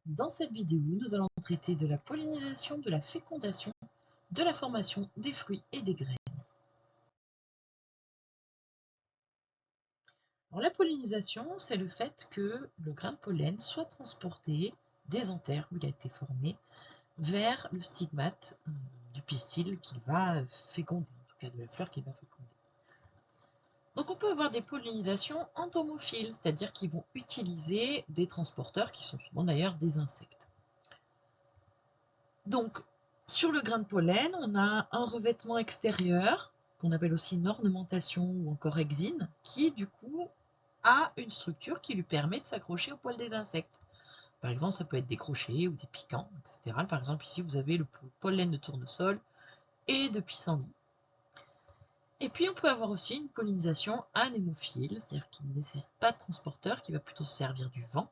Dans cette vidéo, nous allons traiter de la pollinisation, de la fécondation, de la formation des fruits et des graines. Alors, la pollinisation, c'est le fait que le grain de pollen soit transporté des anthères où il a été formé vers le stigmate du pistil qu'il va féconder, en tout cas de la fleur qu'il va féconder. Donc on peut avoir des pollinisations entomophiles, c'est-à-dire qu'ils vont utiliser des transporteurs qui sont souvent d'ailleurs des insectes. Donc, sur le grain de pollen, on a un revêtement extérieur, qu'on appelle aussi une ornementation ou encore exine, qui du coup a une structure qui lui permet de s'accrocher au poil des insectes. Par exemple, ça peut être des crochets ou des piquants, etc. Par exemple, ici, vous avez le pollen de tournesol et de pissenlit. Et puis, on peut avoir aussi une pollinisation anémophile, c'est-à-dire qui ne nécessite pas de transporteur, qui va plutôt se servir du vent.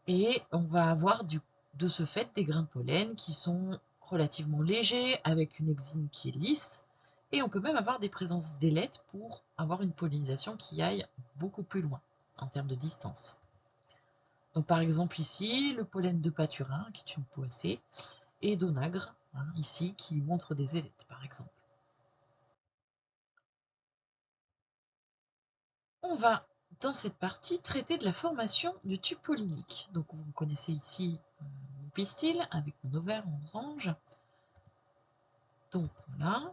Et on va avoir de ce fait des grains de pollen qui sont relativement légers, avec une exine qui est lisse, et on peut même avoir des présences d'ailettes pour avoir une pollinisation qui aille beaucoup plus loin en termes de distance. Donc par exemple ici, le pollen de paturin, qui est une poacée, et d'onagre, ici, qui montre des ailettes par exemple. On va, dans cette partie, traiter de la formation du tube pollinique. Donc vous connaissez ici mon pistil avec mon ovaire en orange. Donc voilà,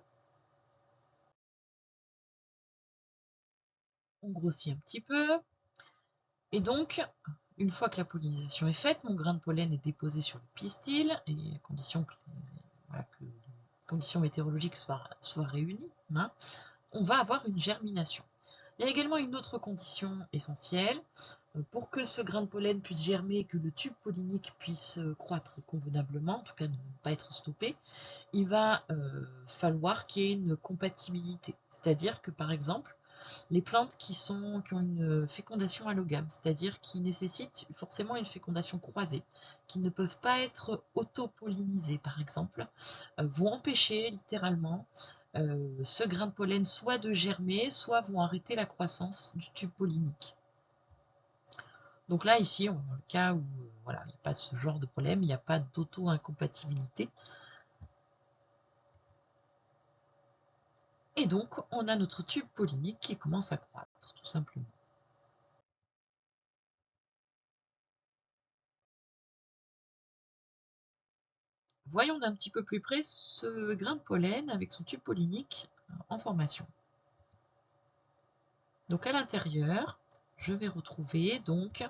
on grossit un petit peu. Et donc, une fois que la pollinisation est faite, mon grain de pollen est déposé sur le pistil, et à condition que les conditions météorologiques soient réunies, on va avoir une germination. Il y a également une autre condition essentielle. Pour que ce grain de pollen puisse germer et que le tube pollinique puisse croître convenablement, en tout cas ne pas être stoppé, il va falloir qu'il y ait une compatibilité. C'est-à-dire que par exemple, les plantes qui ont une fécondation allogame, c'est-à-dire qui nécessitent forcément une fécondation croisée, qui ne peuvent pas être auto-pollinisées par exemple, vont empêcher littéralement ce grain de pollen soit de germer, soit vont arrêter la croissance du tube pollinique. Donc là, ici, dans le cas où voilà, il n'y a pas ce genre de problème, il n'y a pas d'auto-incompatibilité. Et donc, on a notre tube pollinique qui commence à croître, tout simplement. Voyons d'un petit peu plus près ce grain de pollen avec son tube pollinique en formation. Donc à l'intérieur, je vais retrouver donc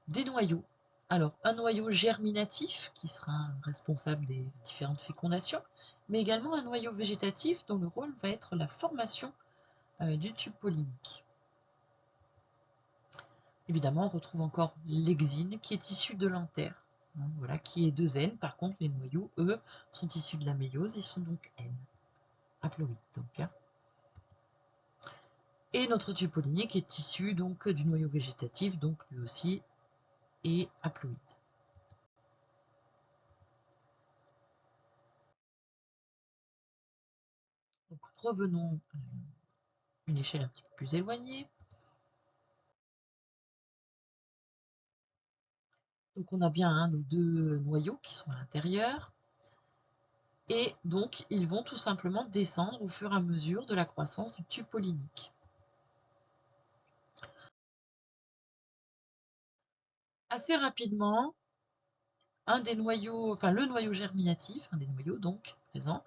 des noyaux. Alors un noyau germinatif qui sera responsable des différentes fécondations, mais également un noyau végétatif dont le rôle va être la formation du tube pollinique. Évidemment, on retrouve encore l'exine qui est issue de l'anther, voilà, qui est 2 N. Par contre, les noyaux, eux, sont issus de la méiose, ils sont donc N, haploïdes donc. Et notre tube pollinique est issu donc du noyau végétatif, donc lui aussi est haploïde. Donc revenons à une échelle un petit peu plus éloignée. Donc on a bien nos 2 noyaux qui sont à l'intérieur. Et donc ils vont tout simplement descendre au fur et à mesure de la croissance du tube pollinique. Assez rapidement, le noyau germinatif, un des noyaux donc présents,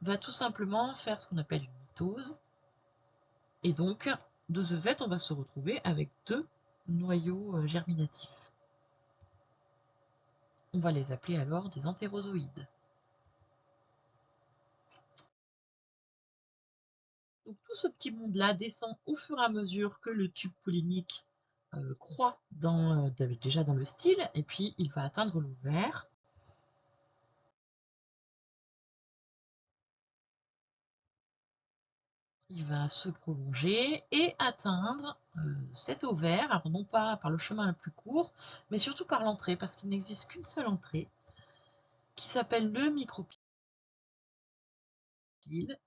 va tout simplement faire ce qu'on appelle une mitose. Et donc, de ce fait, on va se retrouver avec 2 noyaux germinatifs. On va les appeler alors des entérozoïdes. Donc tout ce petit monde-là descend au fur et à mesure que le tube pollinique croît déjà dans le style, et puis il va atteindre l'ovaire. Il va se prolonger et atteindre cet ovaire, alors non pas par le chemin le plus court, mais surtout par l'entrée, parce qu'il n'existe qu'une seule entrée, qui s'appelle le micropyle.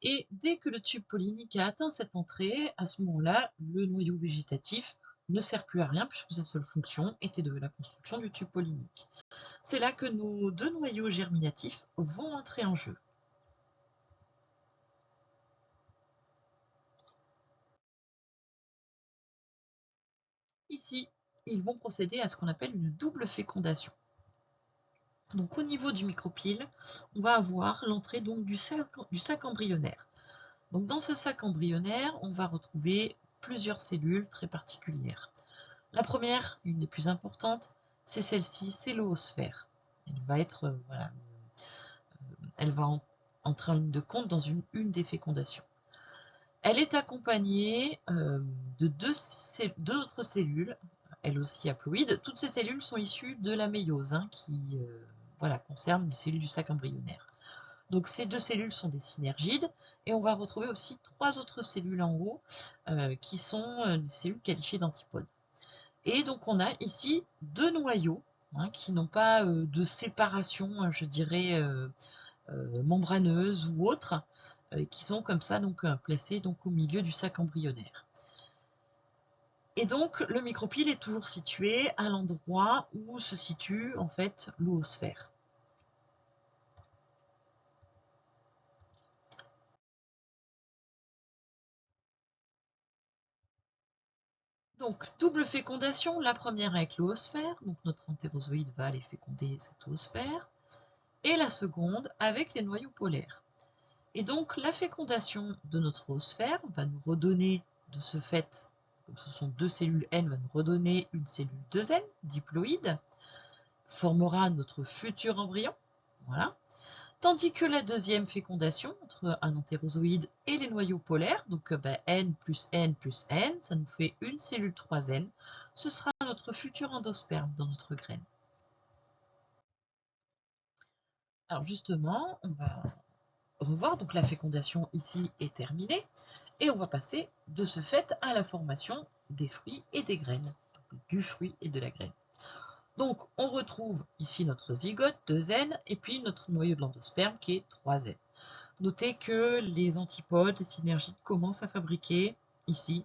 Et dès que le tube pollinique a atteint cette entrée, à ce moment-là, le noyau végétatif ne sert plus à rien puisque sa seule fonction était de la construction du tube pollinique. C'est là que nos deux noyaux germinatifs vont entrer en jeu. Ici, ils vont procéder à ce qu'on appelle une double fécondation. Donc au niveau du micropyle, on va avoir l'entrée donc du sac embryonnaire. Donc dans ce sac embryonnaire, on va retrouver plusieurs cellules très particulières. La première, une des plus importantes, c'est celle-ci, c'est l'oosphère. Elle va être, elle va entrer en ligne de compte dans une des fécondations. Elle est accompagnée de deux autres cellules, elles aussi haploïdes. Toutes ces cellules sont issues de la méiose, qui concerne les cellules du sac embryonnaire. Donc ces deux cellules sont des synergides, et on va retrouver aussi trois autres cellules en haut, qui sont des cellules qualifiées d'antipodes. Et donc on a ici deux noyaux, qui n'ont pas de séparation, je dirais, membraneuse ou autre, qui sont comme ça donc placés donc au milieu du sac embryonnaire. Et donc le micropyle est toujours situé à l'endroit où se situe en fait l'oosphère. Donc double fécondation, la première avec l'oosphère, donc notre entérozoïde va aller féconder cette oosphère, et la seconde avec les noyaux polaires. Et donc la fécondation de notre oosphère va nous redonner de ce fait, comme ce sont deux cellules N, va nous redonner une cellule 2N, diploïde, formera notre futur embryon. Voilà. Tandis que la deuxième fécondation, entre un entérozoïde et les noyaux polaires, donc N plus N plus N, ça nous fait une cellule 3N, ce sera notre futur endosperme dans notre graine. Alors justement, on va revoir, donc la fécondation ici est terminée, et on va passer de ce fait à la formation des fruits et des graines, donc du fruit et de la graine. Donc on retrouve ici notre zygote 2N et puis notre noyau de l'endosperme qui est 3N. Notez que les antipodes, les synergides commencent à fabriquer ici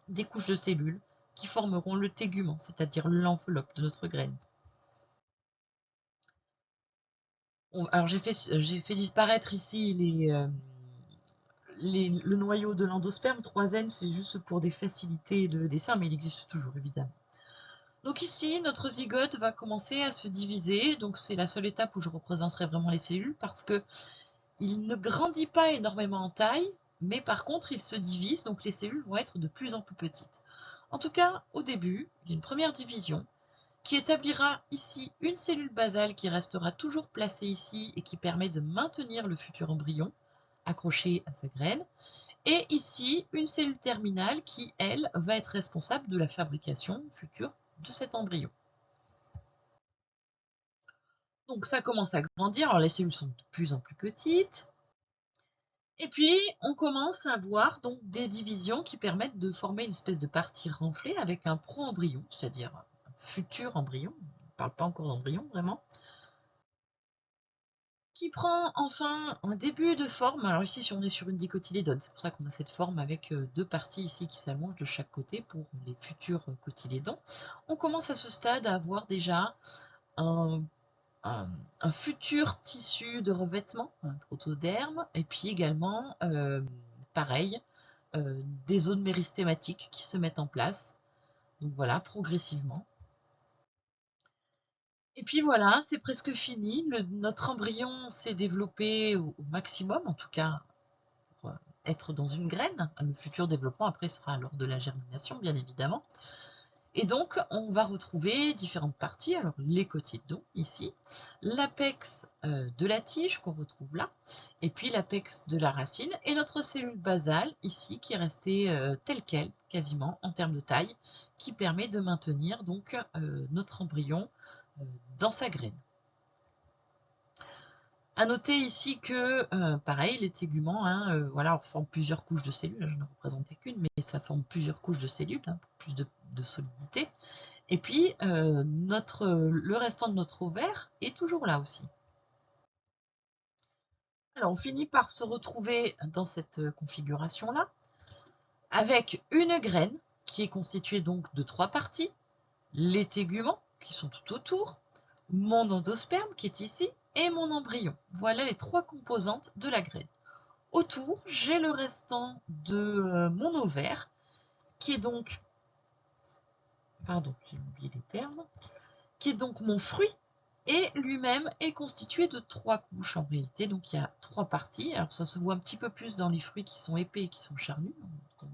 des couches de cellules qui formeront le tégument, c'est-à-dire l'enveloppe de notre graine. Alors j'ai fait disparaître ici le noyau de l'endosperme, 3N, c'est juste pour des facilités de dessin, mais il existe toujours évidemment. Donc ici, notre zygote va commencer à se diviser, donc c'est la seule étape où je représenterai vraiment les cellules, parce que il ne grandit pas énormément en taille, mais par contre il se divise, donc les cellules vont être de plus en plus petites. En tout cas, au début, il y a une première division qui établira ici une cellule basale qui restera toujours placée ici et qui permet de maintenir le futur embryon accroché à sa graine, et ici une cellule terminale qui, elle, va être responsable de la fabrication future de cet embryon. Donc ça commence à grandir, alors les cellules sont de plus en plus petites, et puis on commence à avoir donc des divisions qui permettent de former une espèce de partie renflée avec un pro-embryon, c'est-à-dire un futur embryon, on ne parle pas encore d'embryon vraiment, qui prend enfin un début de forme. Alors ici, si on est sur une dicotylédone, c'est pour ça qu'on a cette forme avec deux parties ici qui s'allongent de chaque côté pour les futurs cotylédons. On commence à ce stade à avoir déjà un, futur tissu de revêtement, un protoderme, et puis également, pareil, des zones méristématiques qui se mettent en place. Donc voilà, progressivement. Et puis voilà, c'est presque fini. Notre embryon s'est développé au maximum, en tout cas pour être dans une graine. Le futur développement après sera lors de la germination, bien évidemment. Et donc, on va retrouver différentes parties. Alors, les cotylédons, ici, l'apex de la tige qu'on retrouve là, et puis l'apex de la racine, et notre cellule basale, ici, qui est restée telle qu'elle, quasiment, en termes de taille, qui permet de maintenir donc notre embryon dans sa graine. À noter ici que, pareil, les téguments, voilà, forment plusieurs couches de cellules. Je ne représentais qu'une, mais ça forme plusieurs couches de cellules pour plus de solidité. Et puis, le restant de notre ovaire est toujours là aussi. Alors, on finit par se retrouver dans cette configuration-là, avec une graine qui est constitué donc de 3 parties. Les téguments, qui sont tout autour, mon endosperme, qui est ici, et mon embryon. Voilà les 3 composantes de la graine. Autour, j'ai le restant de mon ovaire, qui est donc, pardon, j'ai oublié les termes, qui est donc mon fruit, et lui-même est constitué de 3 couches en réalité, donc il y a 3 parties. Alors ça se voit un petit peu plus dans les fruits qui sont épais et qui sont charnus,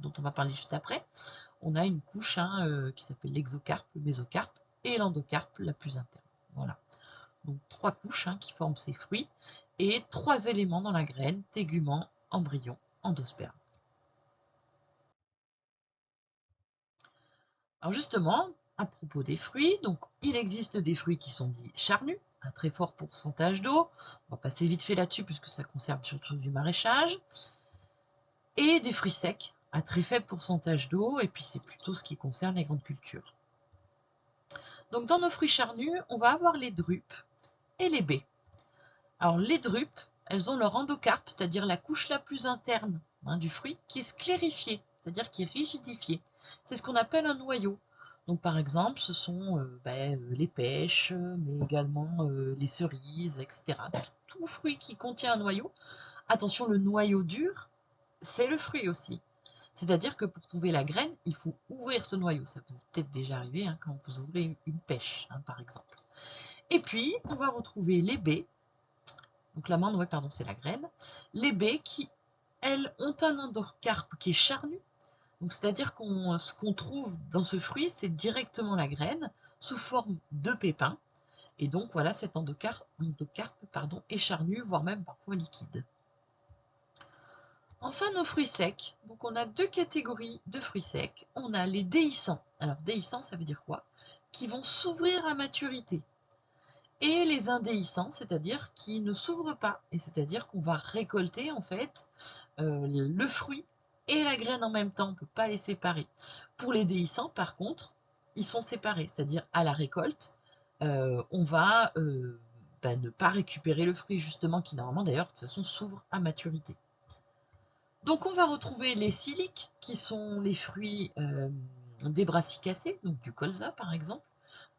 dont on va parler juste après. On a une couche qui s'appelle l'exocarpe, le mésocarpe, et l'endocarpe, la plus interne. Voilà. Donc 3 couches qui forment ces fruits, et 3 éléments dans la graine, tégument, embryon, endosperme. Alors justement, à propos des fruits, donc il existe des fruits qui sont dits charnus, à très fort pourcentage d'eau. On va passer vite fait là-dessus puisque ça concerne surtout du maraîchage. Et des fruits secs, à très faible pourcentage d'eau, et puis c'est plutôt ce qui concerne les grandes cultures. Donc dans nos fruits charnus, on va avoir les drupes et les baies. Alors les drupes, elles ont leur endocarpe, c'est-à-dire la couche la plus interne du fruit, qui est sclérifiée, c'est-à-dire qui est rigidifiée. C'est ce qu'on appelle un noyau. Donc par exemple, ce sont les pêches, mais également les cerises, etc. Tout fruit qui contient un noyau. Attention, le noyau dur, c'est le fruit aussi. C'est-à-dire que pour trouver la graine, il faut ouvrir ce noyau. Ça peut peut-être déjà arriver quand vous ouvrez une pêche, par exemple. Et puis, on va retrouver les baies. Donc l'amande, ouais, pardon, c'est la graine. Les baies qui, elles, ont un endocarpe qui est charnu. Donc c'est-à-dire ce qu'on trouve dans ce fruit, c'est directement la graine sous forme de pépins. Et donc voilà, cet endocarpe est charnu, voire même parfois liquide. Enfin, nos fruits secs. Donc on a 2 catégories de fruits secs. On a les déhiscents. Alors déhiscents, ça veut dire quoi? Qui vont s'ouvrir à maturité. Et les indéhiscents, c'est-à-dire qui ne s'ouvrent pas. Et c'est-à-dire qu'on va récolter en fait le fruit et la graine en même temps. On ne peut pas les séparer. Pour les déhiscents, par contre, ils sont séparés. C'est-à-dire à la récolte, on va ne pas récupérer le fruit justement qui normalement d'ailleurs de toute façon s'ouvre à maturité. Donc on va retrouver les siliques, qui sont les fruits des brassicacées, donc du colza par exemple,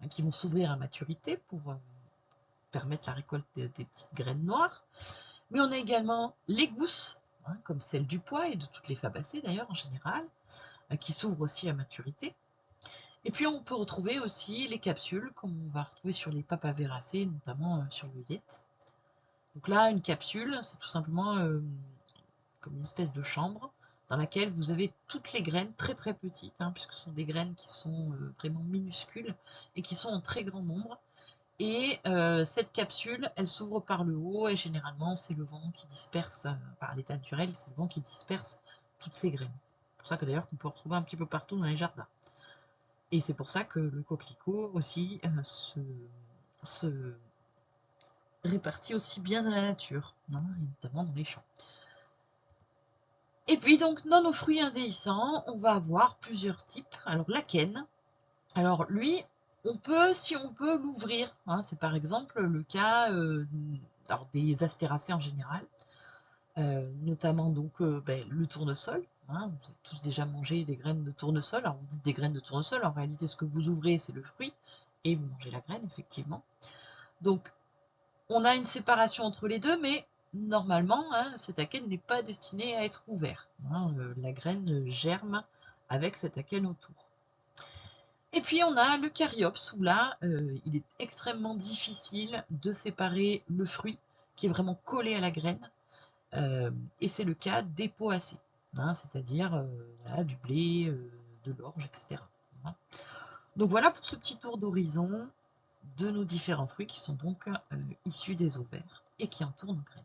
qui vont s'ouvrir à maturité pour permettre la récolte des petites graines noires. Mais on a également les gousses, comme celle du pois et de toutes les fabacées d'ailleurs en général, qui s'ouvrent aussi à maturité. Et puis on peut retrouver aussi les capsules, comme on va retrouver sur les papaveracées, notamment sur le yet. Donc là, une capsule, c'est tout simplement comme une espèce de chambre dans laquelle vous avez toutes les graines très très petites, puisque ce sont des graines qui sont vraiment minuscules et qui sont en très grand nombre. Et cette capsule, elle s'ouvre par le haut et généralement c'est le vent qui disperse, par l'état naturel, c'est le vent qui disperse toutes ces graines. C'est pour ça que d'ailleurs qu'on peut retrouver un petit peu partout dans les jardins. Et c'est pour ça que le coquelicot aussi se répartit aussi bien dans la nature, et notamment dans les champs. Et puis donc dans nos fruits indéhiscents, on va avoir plusieurs types. Alors l'akène, alors lui, si on peut l'ouvrir, c'est par exemple le cas des astéracées en général, notamment donc le tournesol. Vous avez tous déjà mangé des graines de tournesol. Alors vous dites des graines de tournesol, en réalité ce que vous ouvrez c'est le fruit et vous mangez la graine effectivement. Donc on a une séparation entre les deux, mais normalement, cet akène n'est pas destiné à être ouvert. La graine germe avec cet akène autour. Et puis on a le caryops, où là, il est extrêmement difficile de séparer le fruit, qui est vraiment collé à la graine, et c'est le cas des poacées, c'est-à-dire du blé, de l'orge, etc. Donc voilà pour ce petit tour d'horizon de nos différents fruits qui sont donc issus des ovaires et qui entourent nos graines.